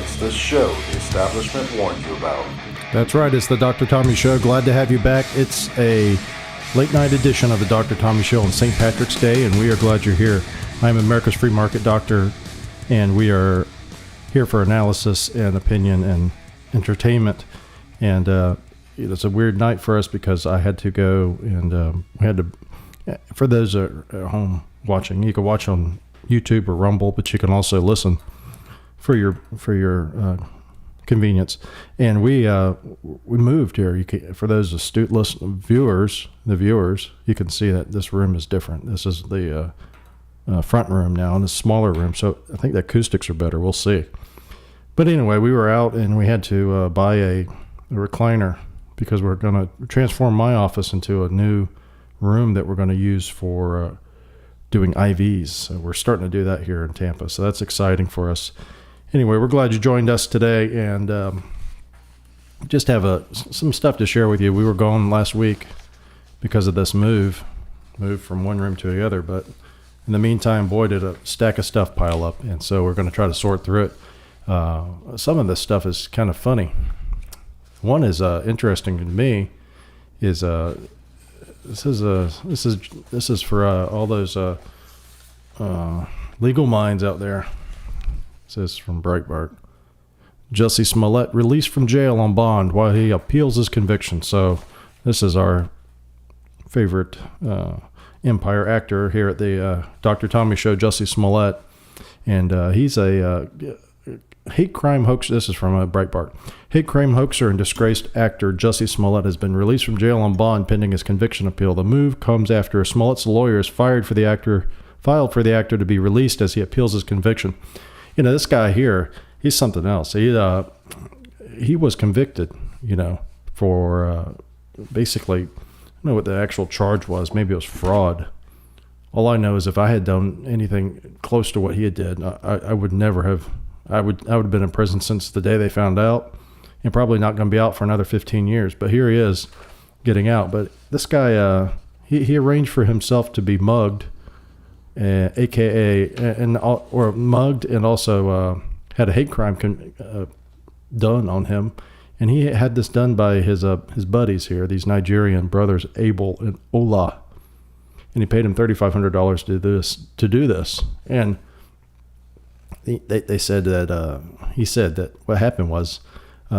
It's the show the establishment warned you about. That's right, it's the Dr. Tommy Show. Glad to have you back. It's a late night edition of the Dr. Tommy Show on St. Patrick's Day, and we are glad you're here. I'm America's Free Market Doctor, and we are here for analysis and opinion and entertainment. And it's a weird night for us because I had to go and we had to, for those at home watching, you can watch on YouTube or Rumble, but you can also listen for your convenience. And we moved here. You can, for those astute viewers, you can see that this room is different. This is the front room now, and a smaller room. So I think the acoustics are better. We'll see. But anyway, we were out and we had to buy a recliner because we're going to transform my office into a new room that we're going to use for doing IVs. So we're starting to do that here in Tampa. So that's exciting for us. Anyway, we're glad you joined us today, and just have some stuff to share with you. We were gone last week because of this move from one room to the other. But in the meantime, boy, did a stack of stuff pile up. And so we're going to try to sort through it. Some of this stuff is kind of funny. One is interesting to me. Is this is for all those legal minds out there. It says from Breitbart, Jussie Smollett released from jail on bond while he appeals his conviction. So this is our favorite Empire actor here at the Dr. Tommy Show, Jussie Smollett, and he's a hate crime hoax. This is from Breitbart. Hate crime hoaxer and disgraced actor Jussie Smollett has been released from jail on bond pending his conviction appeal. The move comes after Smollett's lawyers filed for the actor to be released as he appeals his conviction. You know, this guy here, he's something else. He was convicted, for basically, I don't know what the actual charge was. Maybe it was fraud. All I know is if I had done anything close to what he had did, I would never have. I would have been in prison since the day they found out, and probably not going to be out for another 15 years. But here he is, getting out. But this guy, he arranged for himself to be mugged. Or mugged, and also had a hate crime done on him, and he had this done by his buddies here, these Nigerian brothers Abel and Ola, and he paid him $3,500 to do this. And they said that he said that what happened was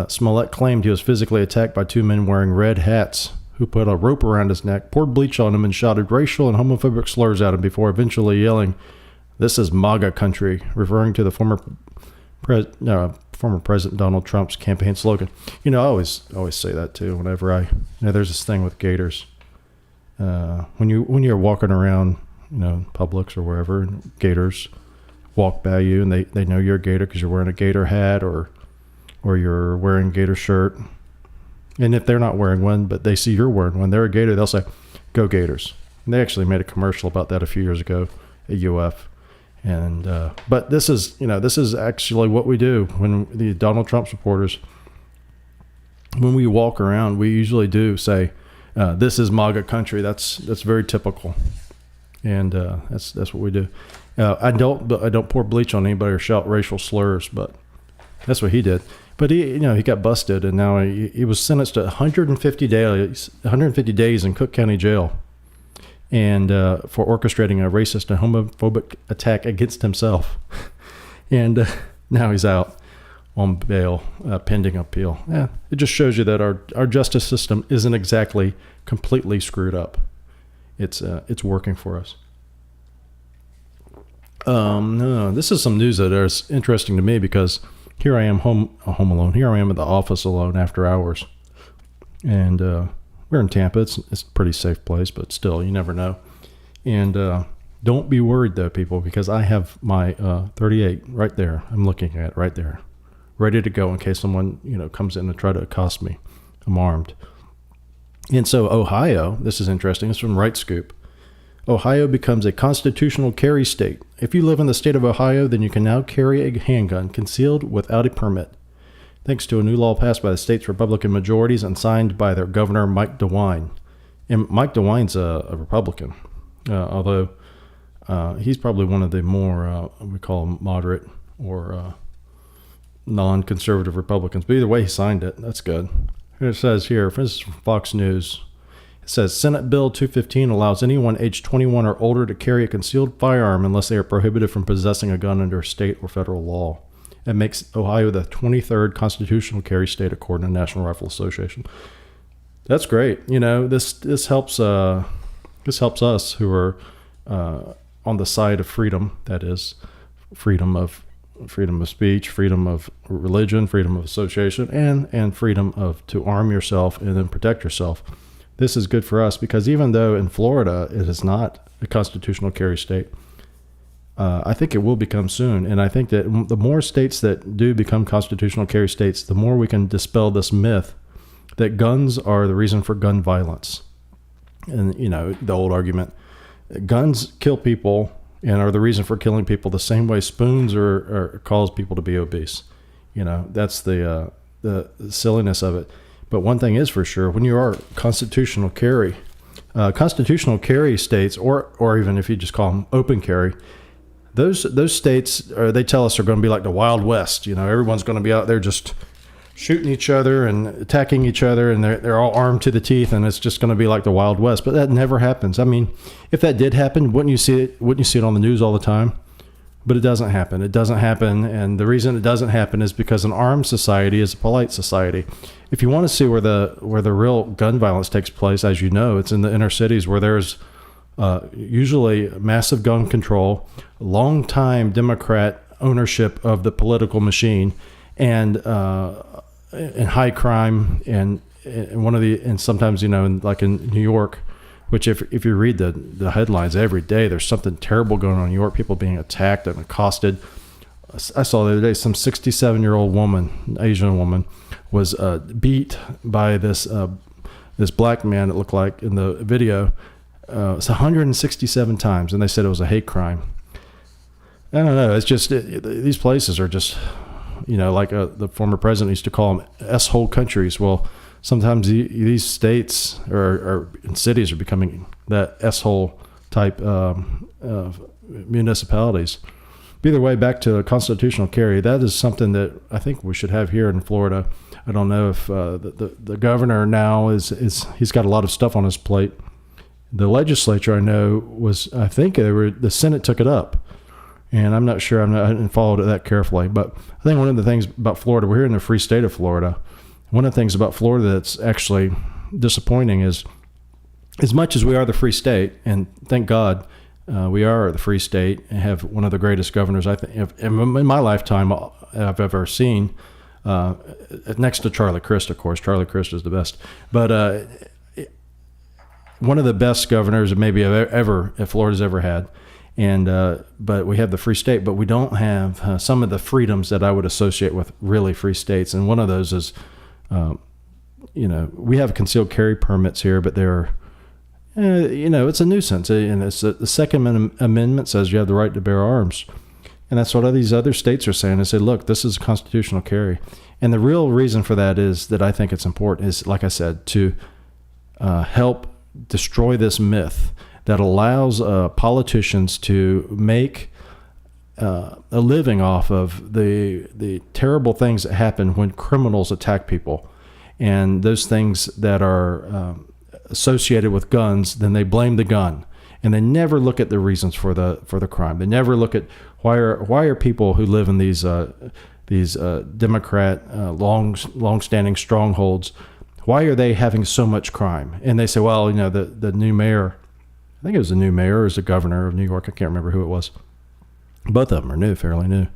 Smollett claimed he was physically attacked by two men wearing red hats who put a rope around his neck, poured bleach on him, and shouted racial and homophobic slurs at him before eventually yelling, "This is MAGA country," referring to the former President Donald Trump's campaign slogan. I always say that too whenever there's this thing with gators. When you're walking around, Publix or wherever, and gators walk by you, and they know you're a gator because you're wearing a gator hat or you're wearing a gator shirt. And if they're not wearing one, but they see you're wearing one, they're a gator, they'll say, "Go Gators." And they actually made a commercial about that a few years ago at UF. And but this is actually what we do when the Donald Trump supporters, when we walk around, we usually do say, "This is MAGA country." That's very typical, and that's what we do. I don't pour bleach on anybody or shout racial slurs, but that's what he did. But he got busted, and now he was sentenced to 150 days in Cook County Jail, and for orchestrating a racist and homophobic attack against himself. And now he's out on bail, pending appeal. Yeah, it just shows you that our justice system isn't exactly completely screwed up. It's working for us. This is some news that is interesting to me because here I am home alone. Here I am at the office alone after hours. And we're in Tampa. It's a pretty safe place, but still, you never know. And don't be worried, though, people, because I have my 38 right there. I'm looking at it right there, ready to go in case someone comes in and try to accost me. I'm armed. And so Ohio, this is interesting. It's from Right Scoop. Ohio becomes a constitutional carry state. If you live in the state of Ohio, then you can now carry a handgun concealed without a permit, thanks to a new law passed by the state's Republican majorities and signed by their governor, Mike DeWine. And Mike DeWine's a Republican, although he's probably one of the more, we call him moderate or non-conservative Republicans. But either way, he signed it. That's good. It says here, for instance, from Fox News, it says Senate Bill 215 allows anyone age 21 or older to carry a concealed firearm unless they are prohibited from possessing a gun under state or federal law. It makes Ohio the 23rd constitutional carry state according to the National Rifle Association. That's great. You know, this helps us who are on the side of freedom. That is, freedom of speech, freedom of religion, freedom of association, and freedom of to arm yourself and then protect yourself. This is good for us because even though in Florida it is not a constitutional carry state, I think it will become soon. And I think that the more states that do become constitutional carry states, the more we can dispel this myth that guns are the reason for gun violence. And, you know, the old argument, guns kill people and are the reason for killing people the same way spoons are cause people to be obese. You know, that's the silliness of it. But one thing is for sure, when you are constitutional carry states, or even if you just call them open carry, those states, they tell us are going to be like the Wild West. You know, everyone's going to be out there just shooting each other and attacking each other, and they're all armed to the teeth, and it's just going to be like the Wild West. But that never happens. I mean, if that did happen, wouldn't you see it on the news all the time? But it doesn't happen. It doesn't happen, and the reason it doesn't happen is because an armed society is a polite society. If you want to see where the real gun violence takes place, as you know, it's in the inner cities where there's usually massive gun control, long-time Democrat ownership of the political machine, and high crime, and sometimes, you know, like in New York, which if you read the headlines every day, there's something terrible going on in New York, people being attacked and accosted. I saw the other day some 67-year-old woman, Asian woman, was beat by this black man, it looked like in the video. It's 167 times, and they said it was a hate crime. I don't know. It's just these places are just, you know, like the former president used to call them S-hole countries. Well, sometimes these states or cities are becoming that S-hole type municipalities. Either way, back to constitutional carry, that is something that I think we should have here in Florida. I don't know if the governor now he's got a lot of stuff on his plate. The legislature, I know, I think the Senate took it up. And I'm not sure, I didn't follow it that carefully. But I think one of the things about Florida, we're here in the free state of Florida. One of the things about Florida that's actually disappointing is, as much as we are the free state, and thank God we are the free state and have one of the greatest governors I think in my lifetime I've ever seen, next to Charlie Crist, of course. Charlie Crist is the best. But one of the best governors maybe Florida's ever had. And but we have the free state, but we don't have some of the freedoms that I would associate with really free states. And one of those is, you know, we have concealed carry permits here, but they're, you know, it's a nuisance. And the Second Amendment says you have the right to bear arms. And that's what all these other states are saying. They say, look, this is constitutional carry. And the real reason for that is that I think it's important is, like I said, to help destroy this myth that allows politicians to make a living off of the terrible things that happen when criminals attack people, and those things that are associated with guns. Then they blame the gun, and they never look at the reasons for the crime. They never look at why are people who live in these Democrat long-standing strongholds, why are they having so much crime? And they say, well, you know, the new mayor. I think it was the new mayor or was the governor of New York. I can't remember who it was. Both of them are fairly new.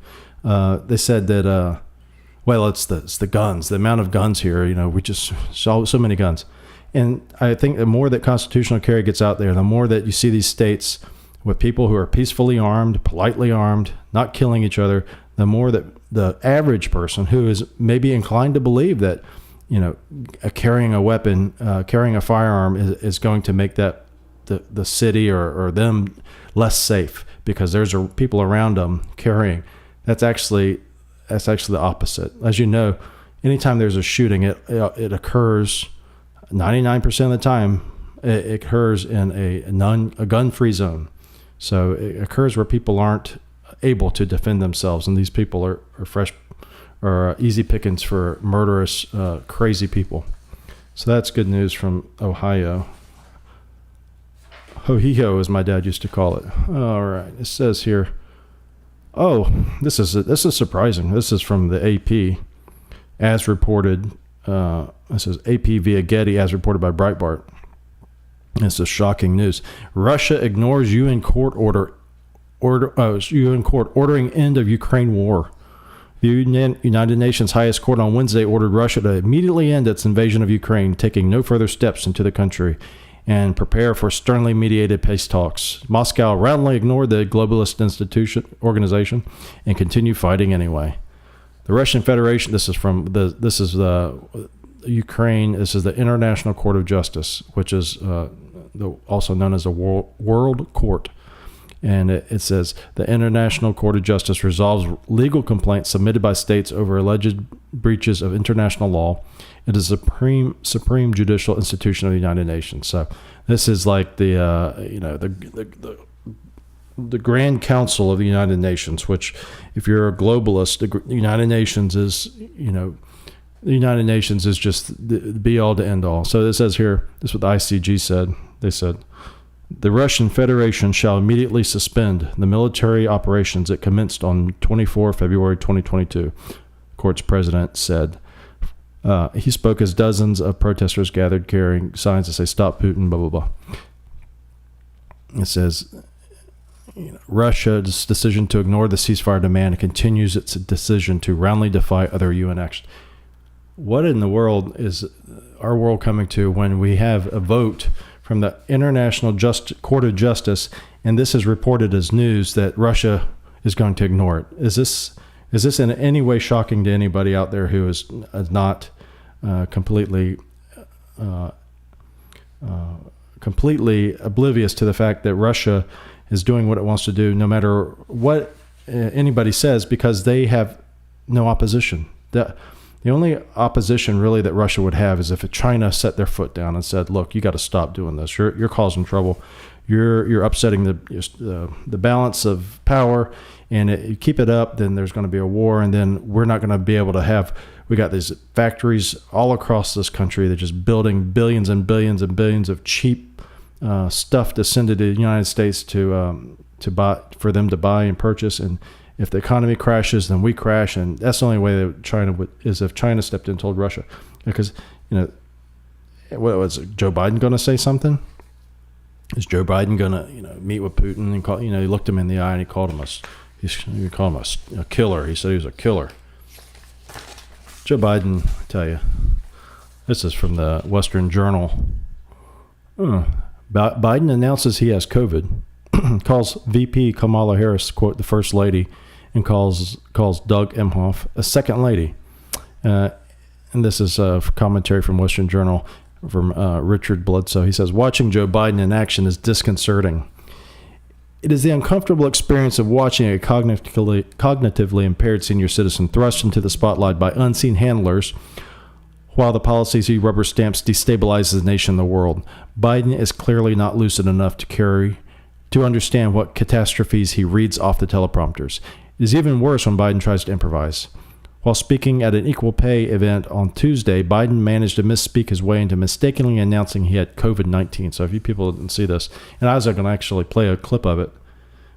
They said that, well, it's the guns, the amount of guns here. You know, we just saw so many guns. And I think the more that constitutional carry gets out there, the more that you see these states with people who are peacefully armed, politely armed, not killing each other, the more that the average person who is maybe inclined to believe that, you know, carrying a weapon, carrying a firearm is going to make that the city or them less safe because there's people around them carrying. That's actually the opposite. As you know, anytime there's a shooting, it occurs 99% of the time. It occurs in a gun-free zone. So it occurs where people aren't able to defend themselves, and these people are are easy pickings for murderous, crazy people. So that's good news from Ohio. Ho-he-ho, as my dad used to call it. All right. It says here, this is surprising. This is from the AP, as reported. This is AP via Getty, as reported by Breitbart. This is shocking news. Russia ignores UN court ordering end of Ukraine war. The United Nations highest court on Wednesday ordered Russia to immediately end its invasion of Ukraine, taking no further steps into the country, and prepare for sternly mediated peace talks. Moscow roundly ignored the globalist organization and continued fighting anyway. The Russian Federation, this is the Ukraine, this is the International Court of Justice, which is also known as the World Court. And it says, the International Court of Justice resolves legal complaints submitted by states over alleged breaches of international law. It is the supreme judicial institution of the United Nations. So this is like the Grand Council of the United Nations, which, if you're a globalist, the United Nations is, the United Nations is just the be all to end all. So it says here, this is what the ICG said. They said, the Russian Federation shall immediately suspend the military operations it commenced on 24 February 2022, court's president said. He spoke as dozens of protesters gathered carrying signs that say, stop Putin, blah, blah, blah. It says, Russia's decision to ignore the ceasefire demand continues its decision to roundly defy other UN actions. What in the world is our world coming to when we have a vote from the International Court of Justice, and this is reported as news that Russia is going to ignore it? Is this in any way shocking to anybody out there who is not completely oblivious to the fact that Russia is doing what it wants to do, no matter what anybody says, because they have no opposition? The only opposition really that Russia would have is if China set their foot down and said, look, you got to stop doing this. You're causing trouble. You're upsetting the balance of power, and you keep it up, then there's going to be a war, and then we're not going to be able to have. We got these factories all across this country that just building billions and billions and billions of cheap stuff to send to the United States to buy, for them to buy and purchase. And if the economy crashes, then we crash, and that's the only way that China would, is if China stepped in and told Russia. Because, what was it, Joe Biden going to say something? Is Joe Biden going to, meet with Putin and call? He looked him in the eye and he called him a killer. He said he was a killer. Joe Biden, I tell you, this is from the Western Journal. Biden announces he has COVID, calls VP Kamala Harris, quote, the first lady, and calls Doug Emhoff a second lady. And this is a commentary from Western Journal from Richard Bledsoe. He says, watching Joe Biden in action is disconcerting. It is the uncomfortable experience of watching a cognitively impaired senior citizen thrust into the spotlight by unseen handlers while the policies he rubber stamps destabilizes the nation and the world. Biden is clearly not lucid enough to understand what catastrophes he reads off the teleprompters. It is even worse when Biden tries to improvise. While speaking at an equal pay event on Tuesday, Biden managed to misspeak his way into mistakenly announcing he had COVID-19. So if you people didn't see this, and I was going to actually play a clip of it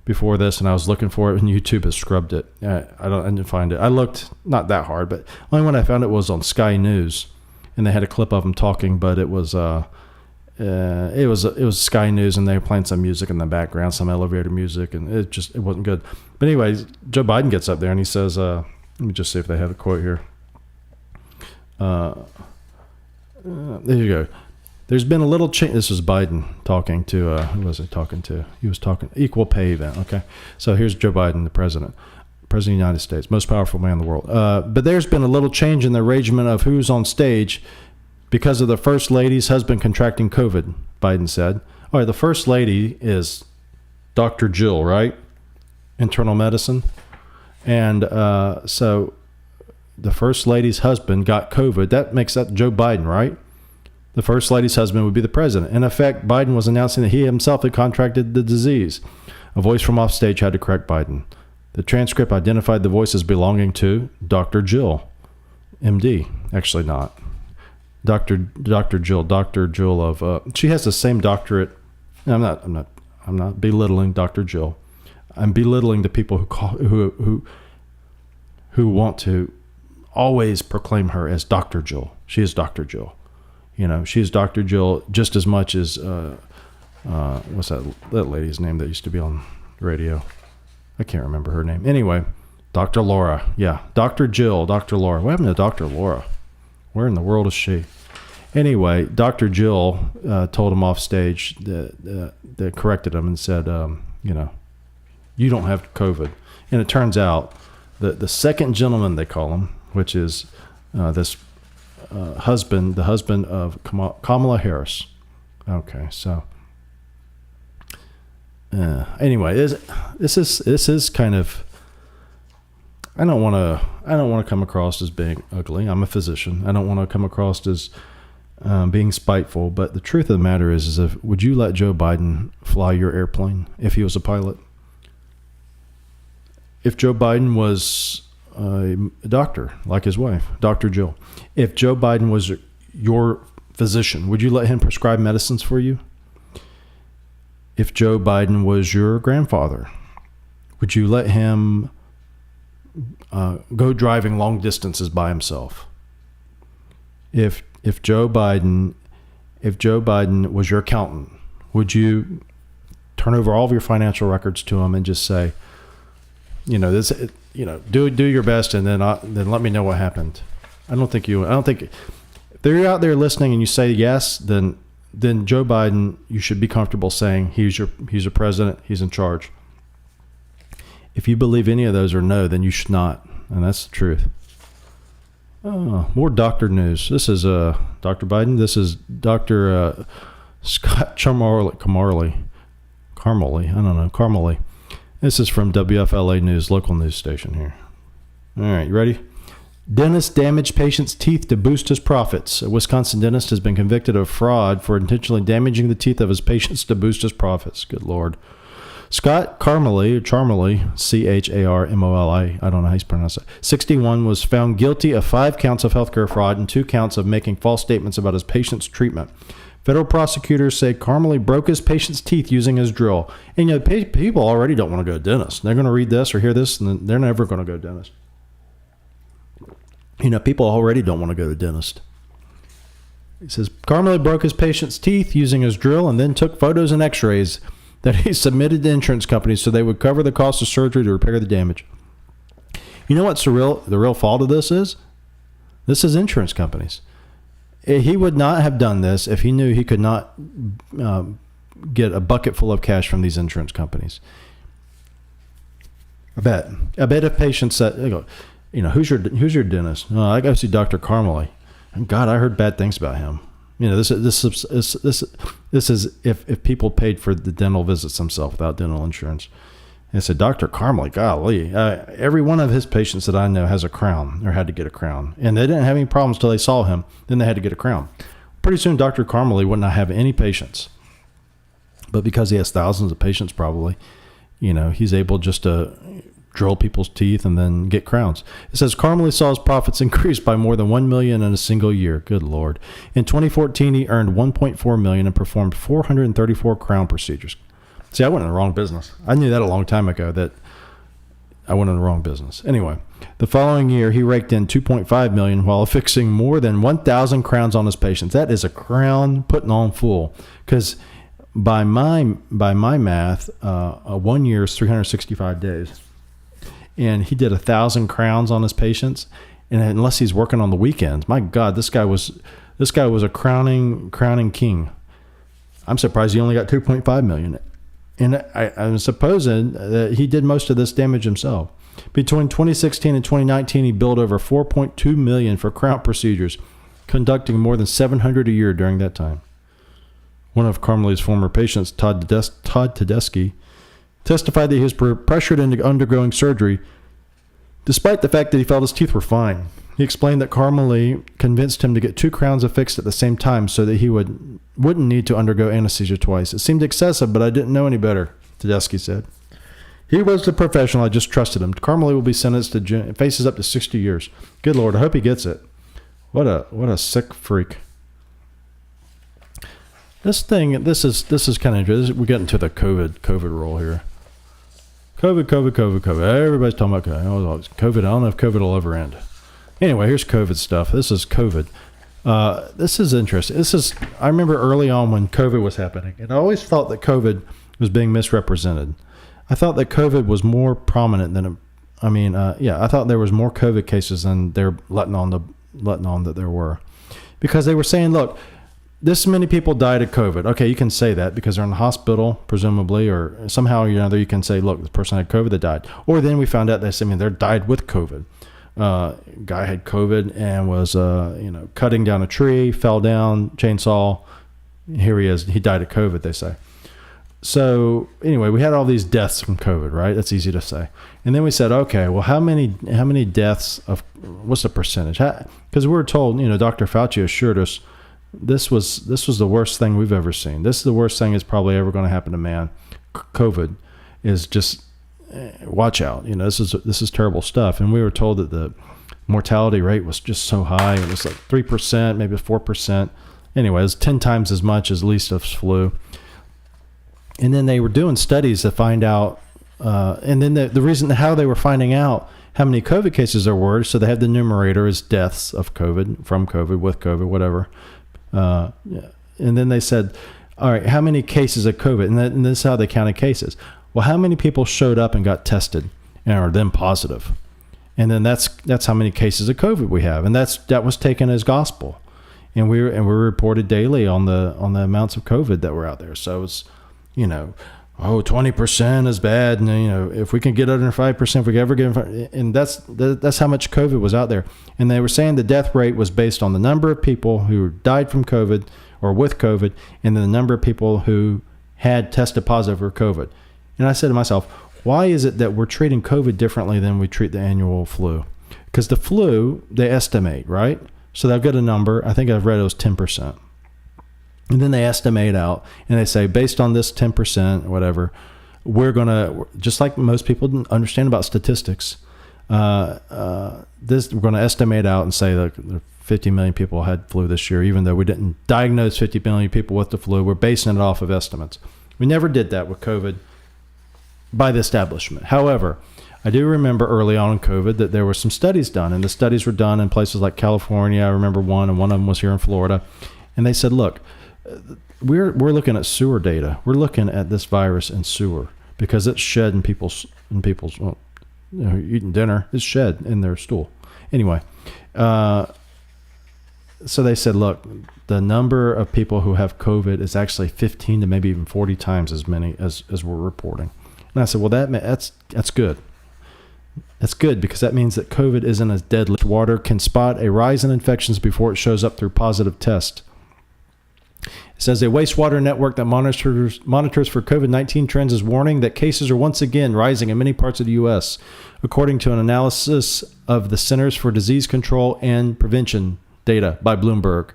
before this, and I was looking for it, and YouTube has scrubbed it. I didn't find it. I looked not that hard, but only one I found it was on Sky News, and they had a clip of him talking, but it was Sky News, and they were playing some music in the background, some elevator music, and it wasn't good. But anyways, Joe Biden gets up there and he says, let me just see if they have a quote here. There you go. There's been a little change. This is Biden talking to, who was he talking to? He was talking equal pay event. Okay. So here's Joe Biden, the president of the United States, most powerful man in the world. But there's been a little change in the arrangement of who's on stage because of the first lady's husband contracting COVID, Biden said. All right. The first lady is Dr. Jill, right? Internal medicine. And so the first lady's husband got COVID. That makes that Joe Biden, right? The first lady's husband would be the president. In effect, Biden was announcing that he himself had contracted the disease. A voice from offstage had to correct Biden. The transcript identified the voice as belonging to Dr. Jill, MD. Actually not. Dr. Jill of, she has the same doctorate. I'm not belittling Dr. Jill. I'm belittling the people who want to always proclaim her as Dr. Jill. She is Dr. Jill. She is Dr. Jill just as much as, what's that lady's name that used to be on radio? I can't remember her name. Anyway, Dr. Laura. Yeah, Dr. Jill, Dr. Laura. What happened to Dr. Laura? Where in the world is she? Anyway, Dr. Jill told him off stage that corrected him and said, you don't have COVID. And it turns out that the second gentleman, they call him, which is this the husband of Kamala Harris. Okay, so anyway, this is kind of. I don't want to come across as being ugly. I'm a physician. I don't want to come across as being spiteful. But the truth of the matter is would you let Joe Biden fly your airplane if he was a pilot? If Joe Biden was a doctor, like his wife, Dr. Jill, if Joe Biden was your physician, would you let him prescribe medicines for you? If Joe Biden was your grandfather, would you let him go driving long distances by himself? If Joe Biden was your accountant, would you turn over all of your financial records to him and just say, do your best, and then let me know what happened? I don't think if they're out there listening and you say yes, then Joe Biden, you should be comfortable saying he's your president, he's in charge. If you believe any of those or no, then you should not, and that's the truth. More doctor news. This is Dr. Biden. This is Dr. Scott Carmely. I don't know, Carmely. This is from WFLA News, local news station here. All right, you ready? Dentist damaged patient's teeth to boost his profits. A Wisconsin dentist has been convicted of fraud for intentionally damaging the teeth of his patients to boost his profits. Good Lord. Scott Charmely, Charmely, I don't know how you pronounce it, 61, was found guilty of 5 counts of healthcare fraud and 2 counts of making false statements about his patient's treatment. Federal prosecutors say Carmely broke his patient's teeth using his drill. And people already don't want to go to dentist. They're going to read this or hear this, and they're never going to go to dentist. People already don't want to go to dentist. He says Carmely broke his patient's teeth using his drill and then took photos and x-rays that he submitted to insurance companies so they would cover the cost of surgery to repair the damage. You know what's the real fault of this is? This is insurance companies. He would not have done this if he knew he could not get a bucket full of cash from these insurance companies. I bet if patients said, who's your dentist? Oh, I go see Dr. Carmely. And God, I heard bad things about him. This is if people paid for the dental visits themselves without dental insurance. And I said, Dr. Carmely, golly, every one of his patients that I know has a crown or had to get a crown. And they didn't have any problems till they saw him. Then they had to get a crown. Pretty soon, Dr. Carmely would not have any patients. But because he has thousands of patients probably, he's able just to drill people's teeth and then get crowns. It says Carmely saw his profits increase by more than $1 million in a single year. Good Lord. In 2014, he earned $1.4 million and performed 434 crown procedures. See, I went in the wrong business. I knew that a long time ago that I went in the wrong business. Anyway, the following year, he raked in $2.5 million while affixing more than 1,000 crowns on his patients. That is a crown putting on full. Because by my math, 1 year is 365 days. And he did 1,000 crowns on his patients. And unless he's working on the weekends, my God, this guy was a crowning king. I'm surprised he only got $2.5 million. And I'm supposing that he did most of this damage himself. Between 2016 and 2019, he billed over $4.2 million for crown procedures, conducting more than 700 a year during that time. One of Carmely's former patients, Todd Tedeschi, testified that he was pressured into undergoing surgery, despite the fact that he felt his teeth were fine. He explained that Carmely convinced him to get 2 crowns affixed at the same time so that he wouldn't need to undergo anesthesia twice. It seemed excessive, but I didn't know any better, Tedeschi said. He was the professional. I just trusted him. Carmelie will be sentenced to faces up to 60 years. Good Lord. I hope he gets it. What a sick freak. This is kind of interesting. We're getting to the COVID rule here. COVID. Everybody's talking about COVID. I don't know if COVID will ever end. Anyway, here's COVID stuff. This is COVID. This is interesting. I remember early on when COVID was happening, and I always thought that COVID was being misrepresented. I thought that COVID was more prominent than, I thought there was more COVID cases than they're letting on that there were. Because they were saying, look, this many people died of COVID. Okay, you can say that because they're in the hospital, presumably, or somehow or another you can say, look, the person had COVID that died. Or then we found out they died with COVID. Guy had COVID and was, cutting down a tree, fell down, chainsaw. Here he is. He died of COVID, they say. So anyway, we had all these deaths from COVID, right? That's easy to say. And then we said, okay, well, how many deaths what's the percentage? Because we were told, Dr. Fauci assured us this was the worst thing we've ever seen. This is the worst thing that's probably ever going to happen to man. COVID is just, watch out. This is terrible stuff. And we were told that the mortality rate was just so high. It was like 3%, maybe 4%. Anyway, it was 10 times as much as least of flu. And then they were doing studies to find out, and then the reason how they were finding out how many COVID cases there were, so they had the numerator as deaths of COVID, from COVID, with COVID, whatever. And then they said, all right, how many cases of COVID? And this is how they counted cases. Well, how many people showed up and got tested and are then positive? And then that's how many cases of COVID we have. And that was taken as gospel. And we reported daily on the amounts of COVID that were out there. So it's, 20% is bad. And, if we can get under 5%, if we can ever get, and that's how much COVID was out there. And they were saying the death rate was based on the number of people who died from COVID or with COVID, and then the number of people who had tested positive for COVID. And I said to myself, why is it that we're treating COVID differently than we treat the annual flu? Because the flu, they estimate, right? So they'll get a number. I think I've read it was 10%. And then they estimate out, and they say, based on this 10% or whatever, we're going to, just like most people understand about statistics, we're going to estimate out and say that 50 million people had flu this year, even though we didn't diagnose 50 million people with the flu. We're basing it off of estimates. We never did that with COVID by the establishment. However, I do remember early on in COVID that there were some studies done, and the studies were done in places like California. I remember one, and one of them was here in Florida. And they said, look, we're looking at sewer data. We're looking at this virus in sewer because it's shed in people's eating dinner. It's shed in their stool. Anyway, so they said, look, the number of people who have COVID is actually 15 to maybe even 40 times as many as we're reporting. And I said, well, that's good. That's good because that means that COVID isn't as deadly. Water can spot a rise in infections before it shows up through positive tests. It says a wastewater network that monitors for COVID-19 trends is warning that cases are once again rising in many parts of the U.S., according to an analysis of the Centers for Disease Control and Prevention data by Bloomberg.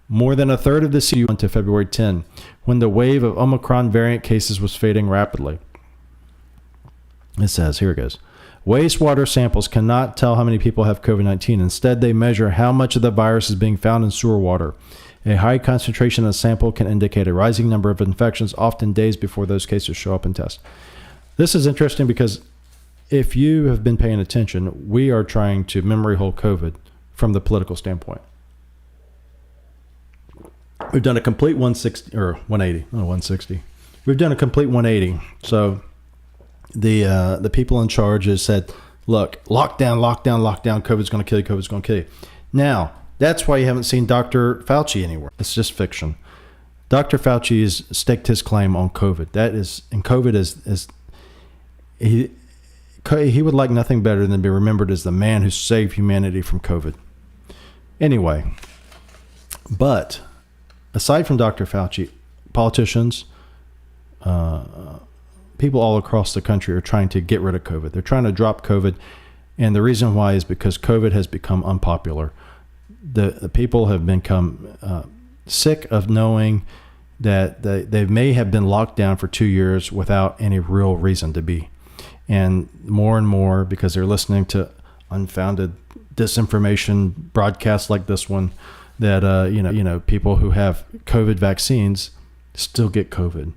More than a third of the city went to February 10, when the wave of Omicron variant cases was fading rapidly. It says, here it goes. Wastewater samples cannot tell how many people have COVID-19. Instead, they measure how much of the virus is being found in sewer water. A high concentration in a sample can indicate a rising number of infections, often days before those cases show up in tests. This is interesting because if you have been paying attention, we are trying to memory hole COVID from the political standpoint. We've done a complete 160 or 180, not 160. We've done a complete 180. So the people in charge has said, look, lockdown, COVID's going to kill you, COVID's going to kill you. Now, that's why you haven't seen Dr. Fauci anywhere. It's just fiction. Dr. Fauci has staked his claim on COVID. COVID is he would like nothing better than to be remembered as the man who saved humanity from COVID. Anyway, but aside from Dr. Fauci, politicians, people all across the country are trying to get rid of COVID. They're trying to drop COVID. And the reason why is because COVID has become unpopular. The people have become sick of knowing that they may have been locked down for 2 years without any real reason to be. and more because they're listening to unfounded disinformation broadcasts like this one, that people who have COVID vaccines still get COVID,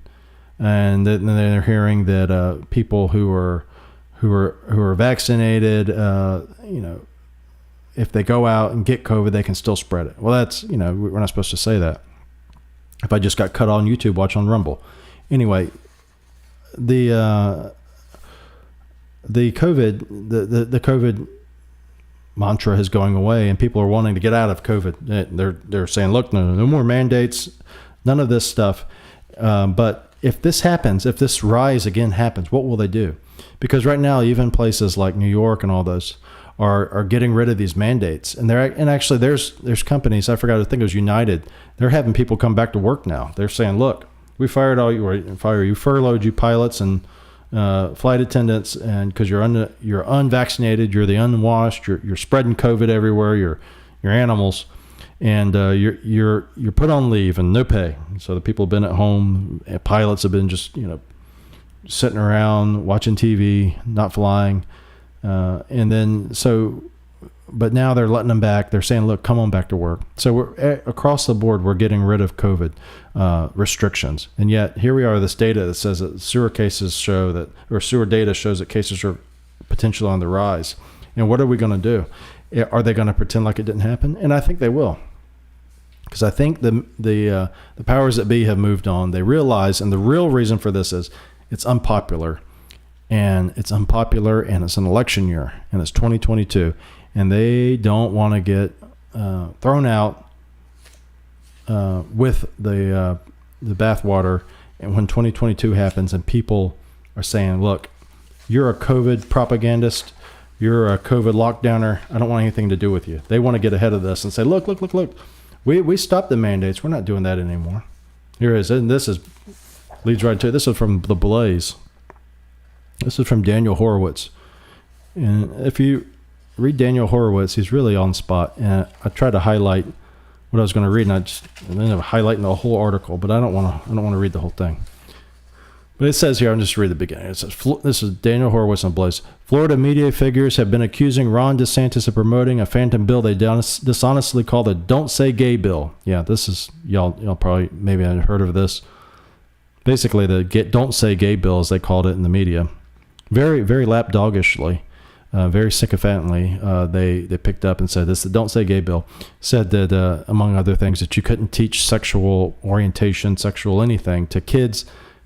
and then they're hearing that people who are vaccinated, if they go out and get COVID, they can still spread it. Well, that's, we're not supposed to say that. If I just got cut on YouTube, watch on Rumble. Anyway, the COVID mantra is going away, and people are wanting to get out of COVID. They're saying, look, no more mandates, none of this stuff. But if this happens, if this rise again happens, what will they do? Because right now, even places like New York and all those are getting rid of these mandates. And actually there's companies, I forgot, I think it was United. They're having people come back to work now. They're saying, look, we furloughed you pilots and flight attendants, and because you're unvaccinated, you're the unwashed, you're spreading COVID everywhere, you're animals, and you're put on leave and no pay. So the people have been at home. Pilots have been just sitting around watching TV, not flying, but now they're letting them back. They're saying, look, come on back to work. So we're across the board, we're getting rid of COVID restrictions. And yet here we are, this data that says that sewer data shows that cases are potentially on the rise. And what are we going to do? Are they going to pretend like it didn't happen? And I think they will. Because I think the powers that be have moved on. They realize, and the real reason for this is it's unpopular. And it's an election year, and it's 2022. And they don't want to get thrown out with the bathwater. And when 2022 happens and people are saying, look, you're a COVID propagandist, you're a COVID lockdowner, I don't want anything to do with you. They want to get ahead of this and say, look, we stopped the mandates. We're not doing that anymore. Here it is. And this leads right to it. This is from The Blaze. This is from Daniel Horowitz. And if you read Daniel Horowitz, he's really on spot. And I tried to highlight what I was going to read, and I ended up highlighting the whole article, but I don't want to read the whole thing. But it says here, I'll just read the beginning. It says, this is Daniel Horowitz on Blaze. Florida media figures have been accusing Ron DeSantis of promoting a phantom bill they dishonestly call the Don't Say Gay bill. Yeah, this is, y'all probably maybe had heard of this. Basically, the Don't Say Gay bill, as they called it in the media. Very, very lapdogishly, very sycophantly, they picked up and said this, the Don't Say Gay bill, said that, among other things, that you couldn't teach sexual orientation, sexual anything to kids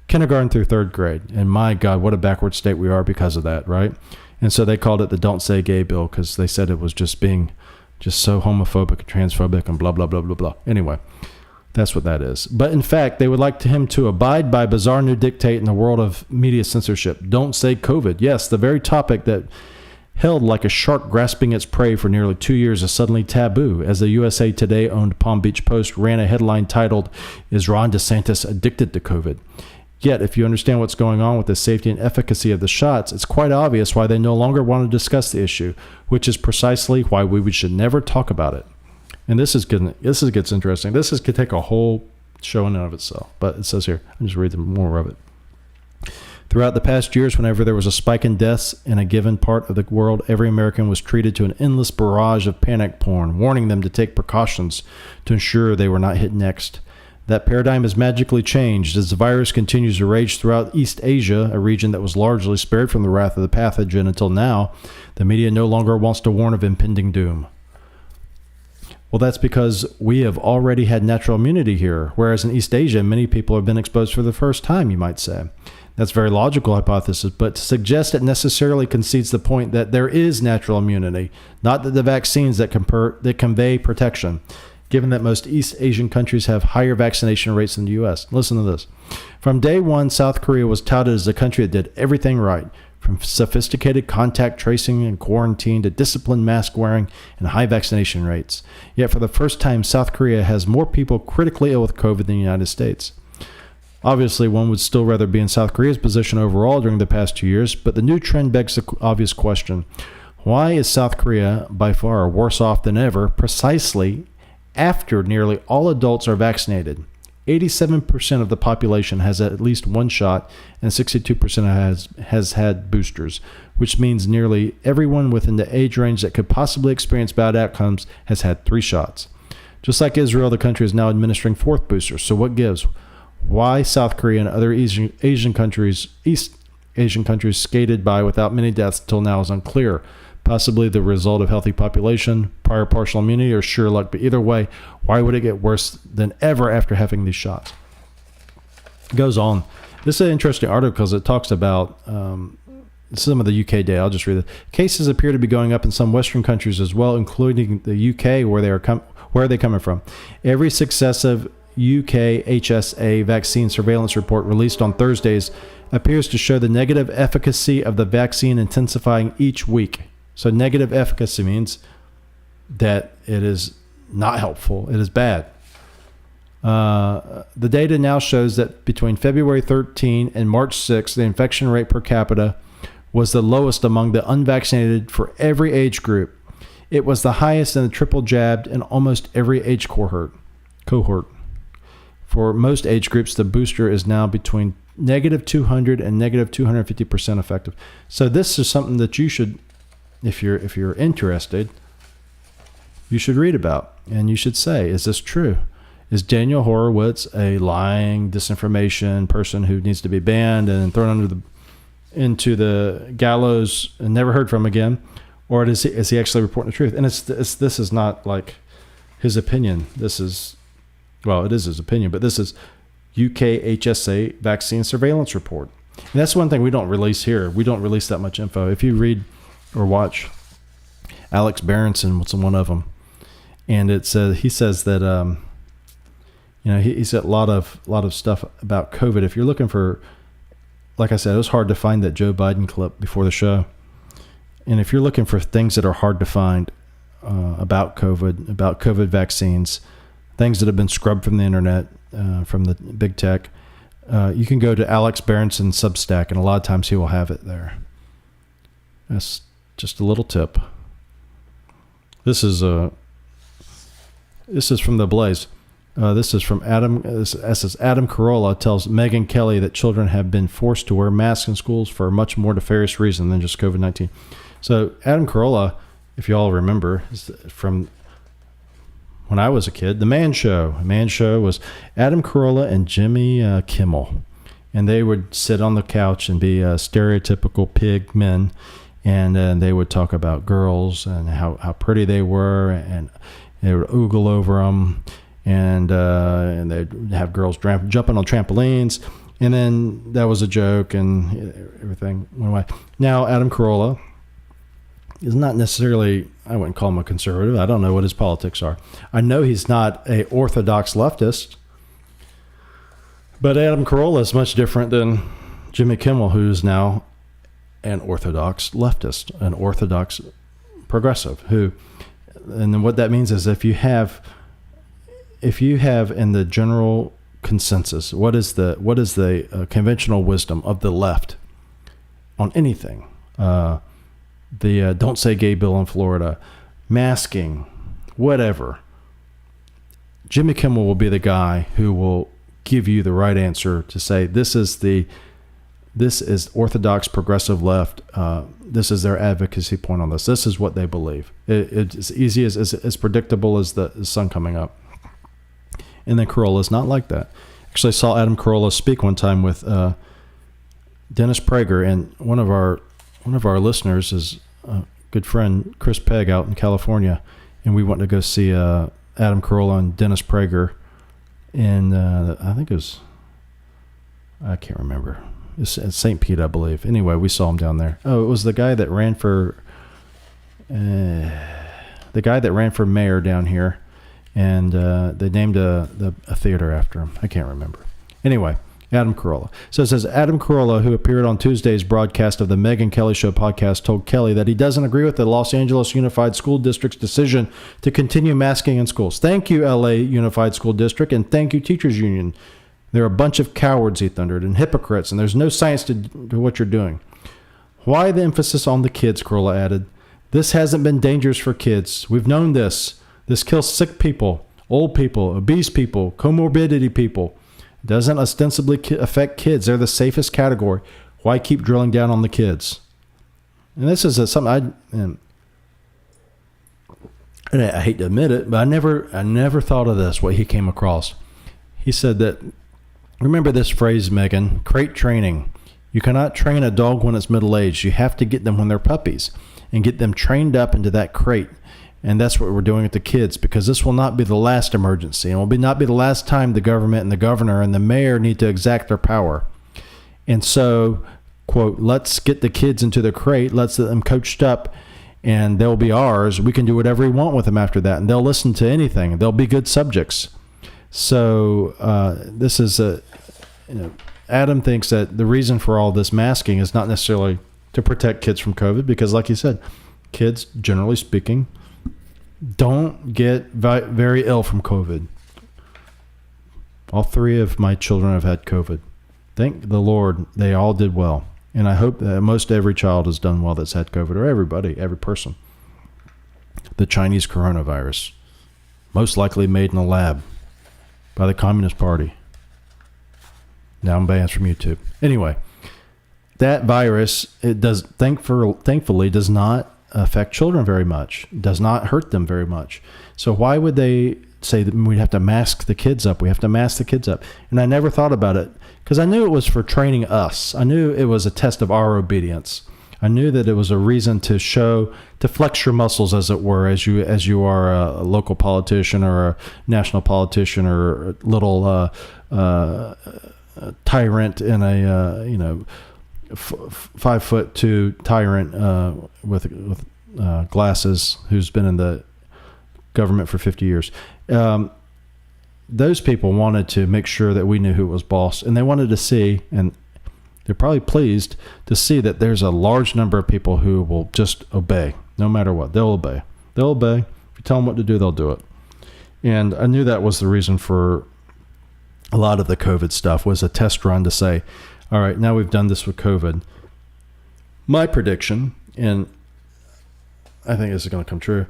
kindergarten through third grade. And my God, what a backward state we are because of that, right? And so they called it the Don't Say Gay bill because they said it was just being just so homophobic and transphobic and blah, blah, blah, blah, blah. Anyway, that's what that is. But in fact, they would like him to abide by bizarre new dictate in the world of media censorship. Don't say COVID. Yes, the very topic that held like a shark grasping its prey for nearly 2 years is suddenly taboo, as the USA Today-owned Palm Beach Post ran a headline titled, "Is Ron DeSantis Addicted to COVID?" Yet, if you understand what's going on with the safety and efficacy of the shots, it's quite obvious why they no longer want to discuss the issue, which is precisely why we should never talk about it. And this gets interesting. This could take a whole show in and of itself. But it says here, I'll just read more of it. Throughout the past years, whenever there was a spike in deaths in a given part of the world, every American was treated to an endless barrage of panic porn, warning them to take precautions to ensure they were not hit next. That paradigm has magically changed as the virus continues to rage throughout East Asia, a region that was largely spared from the wrath of the pathogen until now. The media no longer wants to warn of impending doom. Well, that's because we have already had natural immunity here, whereas in East Asia, many people have been exposed for the first time, you might say. That's a very logical hypothesis, but to suggest it necessarily concedes the point that there is natural immunity, not that the vaccines that convey protection, given that most East Asian countries have higher vaccination rates than the U.S. Listen to this. From day one, South Korea was touted as a country that did everything right, from sophisticated contact tracing and quarantine to disciplined mask wearing and high vaccination rates. Yet for the first time, South Korea has more people critically ill with COVID than the United States. Obviously, one would still rather be in South Korea's position overall during the past 2 years, but the new trend begs the obvious question. Why is South Korea by far worse off than ever precisely after nearly all adults are vaccinated? 87% of the population has at least one shot, and 62% has had boosters, which means nearly everyone within the age range that could possibly experience bad outcomes has had 3 shots. Just like Israel, the country is now administering 4th boosters. So what gives? Why South Korea and other East Asian countries skated by without many deaths till now is unclear. Possibly the result of healthy population, prior partial immunity, or sheer luck. But either way, why would it get worse than ever after having these shots? It goes on. This is an interesting article because it talks about some of the UK data. I'll just read it. Cases appear to be going up in some Western countries as well, including the UK, where are they coming from? Every successive UK HSA vaccine surveillance report released on Thursdays appears to show the negative efficacy of the vaccine intensifying each week. So negative efficacy means that it is not helpful. It is bad. The data now shows that between February 13 and March 6, the infection rate per capita was the lowest among the unvaccinated for every age group. It was the highest in the triple jabbed in almost every age cohort. For most age groups, the booster is now between negative 200 and negative 250% effective. So this is something that you should, if you're interested, you should read about, and you should say, is this true? Is Daniel Horowitz a lying disinformation person who needs to be banned and thrown into the gallows and never heard from again? Or is he actually reporting the truth? And this is not like his opinion. This is, well, it is his opinion, but this is UK HSA vaccine surveillance report. And that's one thing we don't release here. We don't release that much info. If you read or watch Alex Berenson, what's one of them, and it says he says that he said a lot of stuff about COVID. If you're looking for, like I said, it was hard to find that Joe Biden clip before the show. And if you're looking for things that are hard to find about COVID vaccines, things that have been scrubbed from the internet, from the big tech, you can go to Alex Berenson's Substack, and a lot of times he will have it there. That's just a little tip. This is from the Blaze. This is from Adam. This is Adam Carolla tells Megyn Kelly that children have been forced to wear masks in schools for a much more nefarious reason than just COVID-19. So Adam Carolla, if you all remember, is from when I was a kid, The Man Show. The Man Show was Adam Carolla and Jimmy Kimmel. And they would sit on the couch and be stereotypical pig men. And they would talk about girls and how pretty they were. And they would oogle over them. And they'd have girls jumping on trampolines. And then that was a joke and everything went away. Now, Adam Carolla is not necessarily, I wouldn't call him a conservative. I don't know what his politics are. I know he's not a orthodox leftist. But Adam Carolla is much different than Jimmy Kimmel, who's now an orthodox leftist, an orthodox progressive. And then what that means is if you have in the general consensus, what is the conventional wisdom of the left on anything? The Don't Say Gay bill in Florida, masking, whatever. Jimmy Kimmel will be the guy who will give you the right answer to say this is orthodox progressive left. This is their advocacy point on this. This is what they believe. It's easy as predictable as the sun coming up. And then Carolla is not like that. Actually, I saw Adam Carolla speak one time with Dennis Prager, and one of our listeners is a good friend, Chris Pegg, out in California, and we went to go see Adam Carolla and Dennis Prager in I think it was, I can't remember. It's at St. Pete, I believe. Anyway, we saw him down there. Oh, it was the guy that ran for mayor down here. And they named a theater after him. I can't remember. Anyway, Adam Carolla. So it says, Adam Carolla, who appeared on Tuesday's broadcast of the Megyn Kelly Show podcast, told Kelly that he doesn't agree with the Los Angeles Unified School District's decision to continue masking in schools. Thank you, LA Unified School District, and thank you, Teachers Union. They're a bunch of cowards, he thundered, and hypocrites, and there's no science to what you're doing. Why the emphasis on the kids, Carolla added. This hasn't been dangerous for kids. We've known this. This kills sick people, old people, obese people, comorbidity people. It doesn't ostensibly affect kids. They're the safest category. Why keep drilling down on the kids? And this is something I hate to admit it, but I never thought of this, what he came across. He said that, remember this phrase, Megan, crate training. You cannot train a dog when it's middle-aged. You have to get them when they're puppies and get them trained up into that crate. And that's what we're doing with the kids, because this will not be the last emergency. And will not be the last time the government and the governor and the mayor need to exact their power. And so, quote, let's get the kids into the crate. Let's get them coached up, and they'll be ours. We can do whatever we want with them after that. And they'll listen to anything. They'll be good subjects. So this is Adam thinks that the reason for all this masking is not necessarily to protect kids from COVID, because like you said, kids, generally speaking, don't get very ill from COVID. All 3 of my children have had COVID. Thank the Lord, they all did well. And I hope that most every child has done well that's had COVID, or everybody, every person. The Chinese coronavirus, most likely made in a lab by the Communist Party. Now I'm banned from YouTube. Anyway, that virus, it does thankfully does not affect children very much. It does not hurt them very much. So why would they say that we have to mask the kids up? We have to mask the kids up. And I never thought about it, because I knew it was for training us. I knew it was a test of our obedience. I knew that it was a reason to flex your muscles, as it were, as you are a local politician or a national politician or a little tyrant in a 5'2" tyrant with glasses who's been in the government for 50 years. Those people wanted to make sure that we knew who was boss, and they wanted to see, and they're probably pleased to see, that there's a large number of people who will just obey no matter what. They'll obey. If you tell them what to do, they'll do it. And I knew that was the reason for a lot of the COVID stuff, was a test run to say, all right, now we've done this with COVID. My prediction, and I think this is going to come true,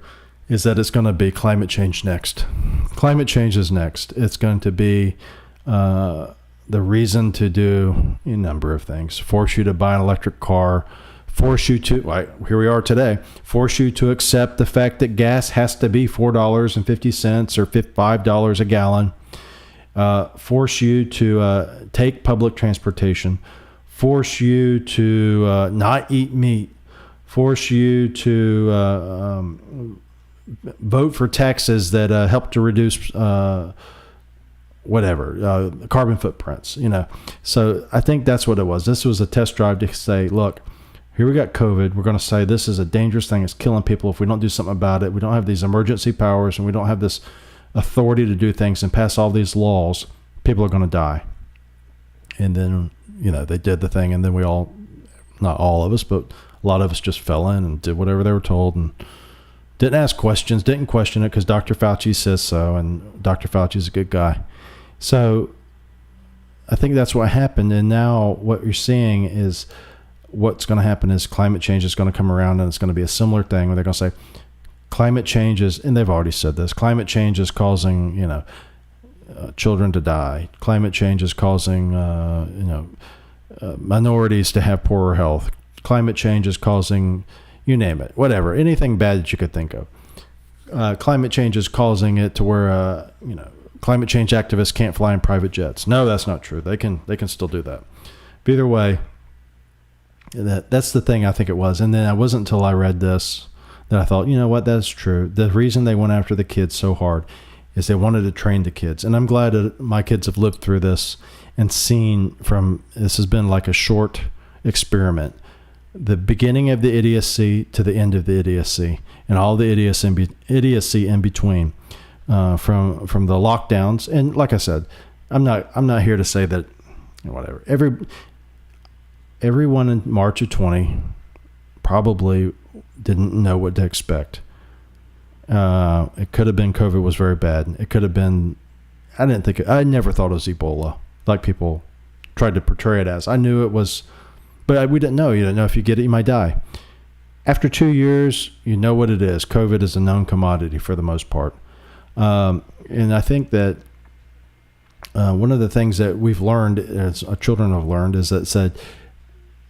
is that it's going to be climate change next. Climate change is next. It's going to be the reason to do a number of things. Force you to buy an electric car. Force you to, here we are today, force you to accept the fact that gas has to be $4.50 or $5 a gallon. Force you to take public transportation. Force you to not eat meat. Force you to vote for taxes that help to reduce carbon footprints. So I think that's what it was. This was a test drive to say, look, here we got COVID. We're going to say this is a dangerous thing. It's killing people. If we don't do something about it, we don't have these emergency powers, and we don't have this authority to do things and pass all these laws, people are going to die. And then, they did the thing, and then we all, not all of us, but a lot of us just fell in and did whatever they were told and didn't ask questions, didn't question it, because Dr. Fauci says so, and Dr. Fauci is a good guy. So I think that's what happened. And now what you're seeing is what's going to happen is climate change is going to come around, and it's going to be a similar thing where they're going to say climate change is, and they've already said this, climate change is causing, children to die. Climate change is causing, minorities to have poorer health. Climate change is causing, you name it, whatever, anything bad that you could think of. Climate change is causing it to where, climate change activists can't fly in private jets. No, that's not true. They can still do that. But either way, that's the thing I think it was. And then it wasn't until I read this that I thought, you know what, that's true. The reason they went after the kids so hard is they wanted to train the kids. And I'm glad that my kids have lived through this and seen this has been like a short experiment. The beginning of the idiocy to the end of the idiocy, and all the idiocy in between, from the lockdowns. And like I said, I'm not here to say that whatever. Everyone in March of 20 probably didn't know what to expect. It could have been COVID was very bad. It could have been, I never thought it was Ebola, like people tried to portray it as. I knew it was, but we didn't know. You didn't know if you get it, you might die. After 2 years, you know what it is. COVID is a known commodity for the most part. And I think that one of the things that we've learned, as our children have learned, is that said,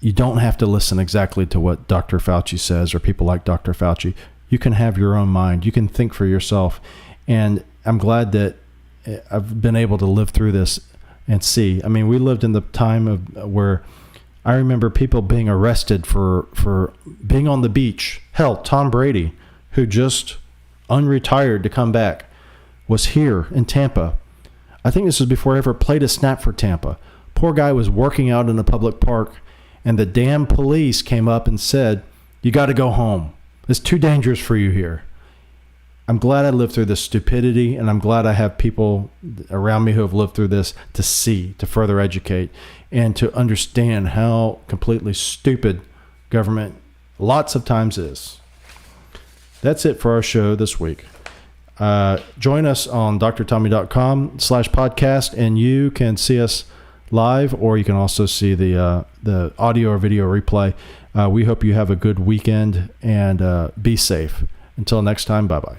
you don't have to listen exactly to what Dr. Fauci says or people like Dr. Fauci. You can have your own mind. You can think for yourself. And I'm glad that I've been able to live through this and see. I mean, we lived in the time of where I remember people being arrested for being on the beach. Hell, Tom Brady, who just unretired to come back, was here in Tampa. I think this was before I ever played a snap for Tampa. Poor guy was working out in a public park, and the damn police came up and said, "You got to go home. It's too dangerous for you here." I'm glad I lived through this stupidity, and I'm glad I have people around me who have lived through this to see, to further educate, and to understand how completely stupid government lots of times is. That's it for our show this week. Join us on drtommy.com/podcast, and you can see us live, or you can also see the audio or video replay. We hope you have a good weekend, and be safe. Until next time, bye-bye.